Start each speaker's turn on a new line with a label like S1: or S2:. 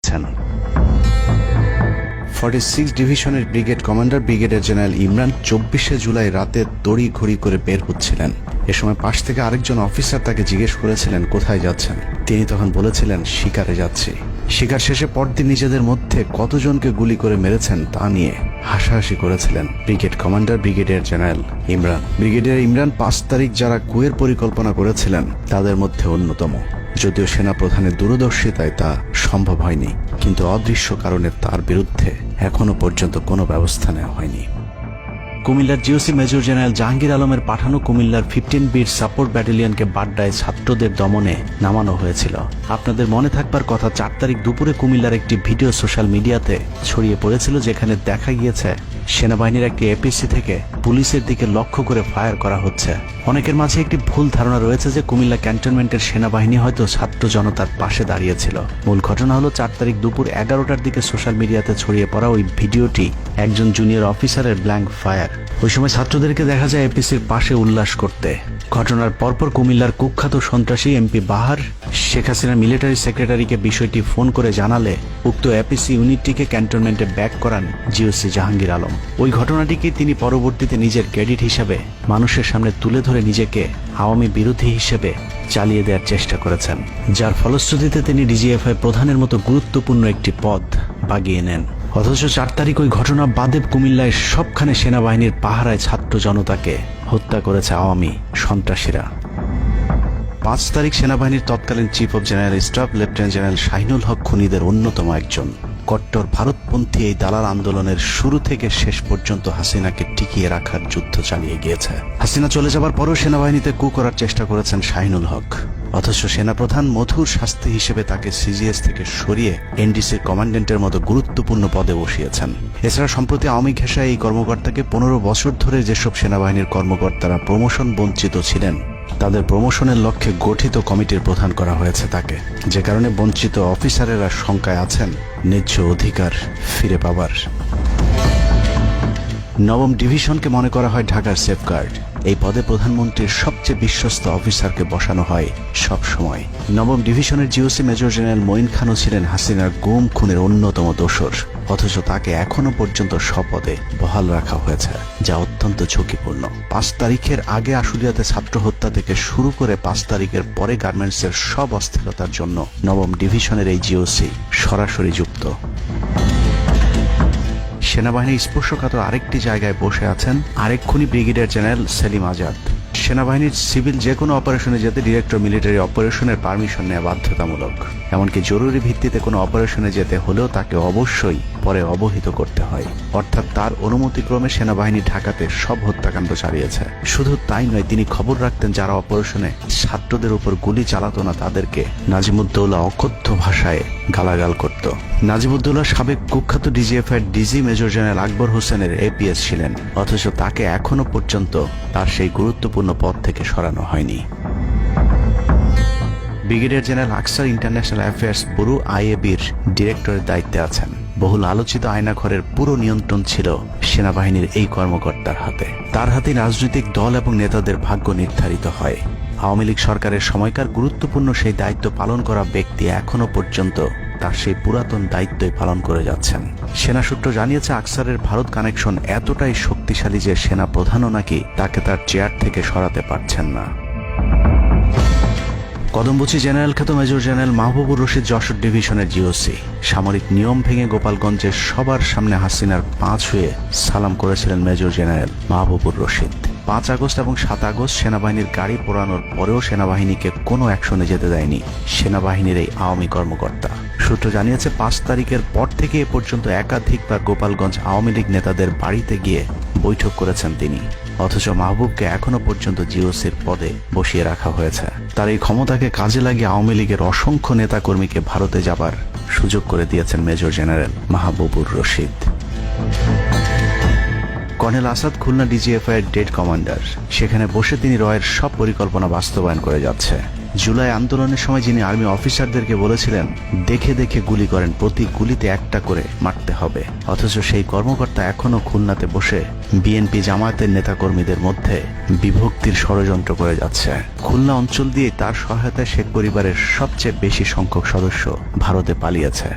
S1: করছেন। 46 ডিভিশনের brigade commander brigadier general Imran 24শে জুলাই রাতে তড়ি ঘড়ি করে বের হচ্ছিলেন। এ সময় পাশ থেকে আরেকজন অফিসার তাকে জিজ্ঞেস করেছিলেন কোথায় যাচ্ছেন। তিনি তখন বলেছিলেন শিকারে যাচ্ছি। শিকার শেষে পরদিন নিজেদের মধ্যে কতজনকে গুলি করে মেরেছেন তা নিয়ে হাসাহাসি করেছিলেন brigade commander brigadier general Imran. Brigadier Imran 5 তারিখ যারা কুয়ের পরিকল্পনা করেছিলেন তাদের মধ্যে অন্যতম। যদিও সেনা প্রধানের দূরদর্শিতায় তা সম্ভব হয়নি, কিন্তু অদৃশ্য কারণে তার বিরুদ্ধে এখনো পর্যন্ত কোনো ব্যবস্থা নেওয়া হয়নি। কুমিল্লার জিওসি মেজর জেনারেল জাহাঙ্গীর আলমের পাঠানো কুমিল্লার 15 বিট সাপোর্ট ব্যাটালিয়নকে বাড্ডায় ছাত্রদের দমনে নামানো হয়েছিল। আপনাদের মনে থাকবার কথা, 4 তারিখ দুপুরে কুমিল্লার একটি ভিডিও সোশ্যাল মিডিয়াতে ছড়িয়ে পড়েছিল, যেখানে দেখা গিয়েছে সেনাবাহিনীর একটি এপিসি থেকে পুলিশের দিকে লক্ষ্য করে ফায়ার করা হচ্ছে। অনেকের মাঝে একটি ভুল ধারণা রয়েছে যে কুমিল্লা ক্যান্টনমেন্টের সেনাবাহিনী হয়তো ছাত্র জনতার পাশে দাঁড়িয়েছিল। মূল ঘটনা হলো 4 তারিখ দুপুর 11টার দিকে সোশ্যাল মিডিয়াতে ছড়িয়ে পড়া ওই ভিডিওটি একজন জুনিয়র অফিসারের ব্ল্যাঙ্ক ফায়ার। ওই সময় ছাত্রদেরকে দেখা যায় এপিসির পাশে উল্লাস করতে। ঘটনার পরপর কুমিল্লার কুখ্যাত সন্ত্রাসী এমপি বাহার শেখ হাসিনার মিলিটারি সেক্রেটারিকে বিষয়টি ফোন করে জানালে উক্ত এপিসি ইউনিটটিকে ক্যান্টনমেন্টে ব্যাক করান জিওসি জাহাঙ্গীর আলম। ওই ঘটনাটিকে তিনি পরবর্তীতে নিজের ক্রেডিট হিসেবে মানুষের সামনে তুলে ধরে নিজেকে আওয়ামী বিরোধী হিসেবে চালিয়ে দেওয়ার চেষ্টা করেছেন, যার ফলশ্রুতিতে তিনি ডিজিএফআই প্রধানের মতো গুরুত্বপূর্ণ একটি পদ বাগিয়ে নেন। অথচ 4 তারিখ ওই ঘটনা বাদে কুমিল্লায় সবখানে সেনাবাহিনীর পাহারায় ছাত্র জনতাকে হত্যা করেছে আওয়ামী সন্ত্রাসীরা। 5 তারিখ সেনাবাহিনীর তৎকালীন chief of general staff lieutenant general Shahinul Haque খুনিদের অন্যতম একজন। কট্টর ভারতপন্থী এই দালাল আন্দোলনের শুরু থেকে শেষ পর্যন্ত হাসিনাকে টিকিয়ে রাখার যুদ্ধ চালিয়ে গিয়েছে। হাসিনা চলে যাবার পরও সেনাবাহিনীতে কু করার চেষ্টা করেছেন শাহিনুল হক। অথচ সেনাপ্রধান মধুর শাস্তি হিসেবে তাকে সিজিএস থেকে সরিয়ে এনডিসির কমান্ডেন্টের মতো গুরুত্বপূর্ণ পদে বসিয়েছেন। এছাড়া সম্প্রতি আওয়ামী ঘেঁষায় এই কর্মকর্তাকে 15 বছর ধরে যেসব সেনাবাহিনীর কর্মকর্তারা প্রমোশন বঞ্চিত ছিলেন তাদের প্রমোশনের লক্ষ্যে গঠিত কমিটির প্রধান করা হয়েছে তাকে, যে কারণে বঞ্চিত অফিসারেরা শঙ্কায় আছেন ন্যায্য অধিকার ফিরে পাবার। 9ম ডিভিশনকে মনে করা হয় ঢাকার সেফগার্ড। এই পদে প্রধানমন্ত্রীর সবচেয়ে বিশ্বস্ত অফিসারকে বসানো হয় সব সময়। 9ম ডিভিশনের জিওসি মেজর জেনারেল মঈন খানও ছিলেন হাসিনার গুম খুনের অন্যতম দোসর। অথচ তাকে এখনো পর্যন্ত স্বপদে বহাল রাখা হয়েছে, যা অত্যন্ত ঝুঁকিপূর্ণ। 5 তারিখের আগে আশুলিয়াতে ছাত্র হত্যা থেকে শুরু করে 5 তারিখের পরে গার্মেন্টসের সব অস্থিরতার জন্য 9ম ডিভিশনের এই জিওসি সরাসরি যুক্ত। সেনাবাহিনীর স্পর্শকাতর আরেকটি জায়গায় বসে আছেন আরেক খুনি ব্রিগেডিয়ার জেনারেল সেলিম আজাদ। সেনাবাহিনীর সিভিল যে কোনো অপারেশনে যেতে ডিরেক্টর মিলিটারি অপারেশনের পারমিশন নেওয়া বাধ্যতামূলক। এমনকি জরুরি ভিত্তিতে কোনো অপারেশনে যেতে হলেও তাকে অবশ্যই পরে অবহিত করতে হয়। অর্থাৎ তার অনুমতিক্রমে সেনাবাহিনী ঢাকাতে সব হত্যাকাণ্ড চালিয়েছে। শুধু তাই নয়, তিনি খবর রাখতেন যারা অপারেশনে ছাত্রদের উপর গুলি চালাতো না তাদেরকে নাজিমুদ্দৌলা অকথ্য ভাষায় গালাগাল করত। নাজিমুদ্দৌলা সাবেক কুখ্যাত ডিজিএফআই ডিজি মেজর জেনারেল আকবর হোসেনের এপিএস ছিলেন, অথচ তাকে এখনো পর্যন্ত তার সেই গুরুত্বপূর্ণ পদ থেকে সরানো হয়নি। ব্রিগেডিয়ার জেনারেল আকসার ইন্টারন্যাশনাল অ্যাফেয়ার্স ব্যুরো আইএবির ডিরেক্টরের দায়িত্বে আছেন। বহুল আলোচিত আয়নাঘরের পুরো নিয়ন্ত্রণ ছিল সেনাবাহিনীর এই কর্মকর্তার হাতে। তার হাতে রাজনৈতিক দল এবং নেতাদের ভাগ্য নির্ধারিত হয়। আওয়ামী লীগ সরকারের সময়কার গুরুত্বপূর্ণ সেই দায়িত্ব পালন করা ব্যক্তি এখনো পর্যন্ত তার সেই পুরাতন দায়িত্বই পালন করে যাচ্ছেন। সেনা সূত্র জানিয়েছে আকসারের ভারত কানেকশন এতটাই শক্তিশালী যে সেনা প্রধানও নাকি তাকে তার চেয়ার থেকে সরাতে পারছেন না। কদমবুচি জেনারেল খ্যাত মেজর জেনারেল মাহবুবুর রশিদ যশোর ডিভিশনের জিওসি সামরিক নিয়ম ভেঙে গোপালগঞ্জের সবার সামনে হাসিনার পা ছুঁয়ে সালাম করেছিলেন major general Mahbubur Rashid. 5 August এবং 7 আগস্ট সেনাবাহিনীর গাড়ি পোড়ানোর পরেও সেনাবাহিনীকে কোনো অ্যাকশনে যেতে দেয়নি সেনাবাহিনীর এই আওয়ামী কর্মকর্তা। সূত্র জানিয়েছে 5 তারিখের পর থেকে এ পর্যন্ত একাধিকবার গোপালগঞ্জ আওয়ামী লীগ নেতাদের বাড়িতে গিয়ে বৈঠক করেছেন তিনি। অথচ মাহবুবকে এখনো পর্যন্ত জিওসির পদে বসিয়ে রাখা হয়েছে। তার এই ক্ষমতাকে কাজে লাগিয়ে আওয়ামী লীগের অসংখ্য নেতাকর্মীকে ভারতে যাবার সুযোগ করে দিয়েছেন major general Mahbubur Rashid. Colonel Asad Khulna DGFI এর ডেড কমান্ডার। সেখানে বসে তিনি রয়ের সব পরিকল্পনা বাস্তবায়ন করে যাচ্ছে। জুলাই আন্দোলনের সময় যিনি আর্মি অফিসারদেরকে বলেছিলেন দেখে দেখে গুলি করেন, প্রতি গুলিতে একটা করে মারতে হবে, অথচ সেই কর্মকর্তা এখনো খুলনাতে বসে বিএনপি জামায়াতের নেতাকর্মীদের মধ্যে বিভক্তির ষড়যন্ত্র করে যাচ্ছে। খুলনা অঞ্চল দিয়ে তার সহায়তায় শেখ পরিবারের সবচেয়ে বেশি সংখ্যক সদস্য ভারতে পালিয়েছে।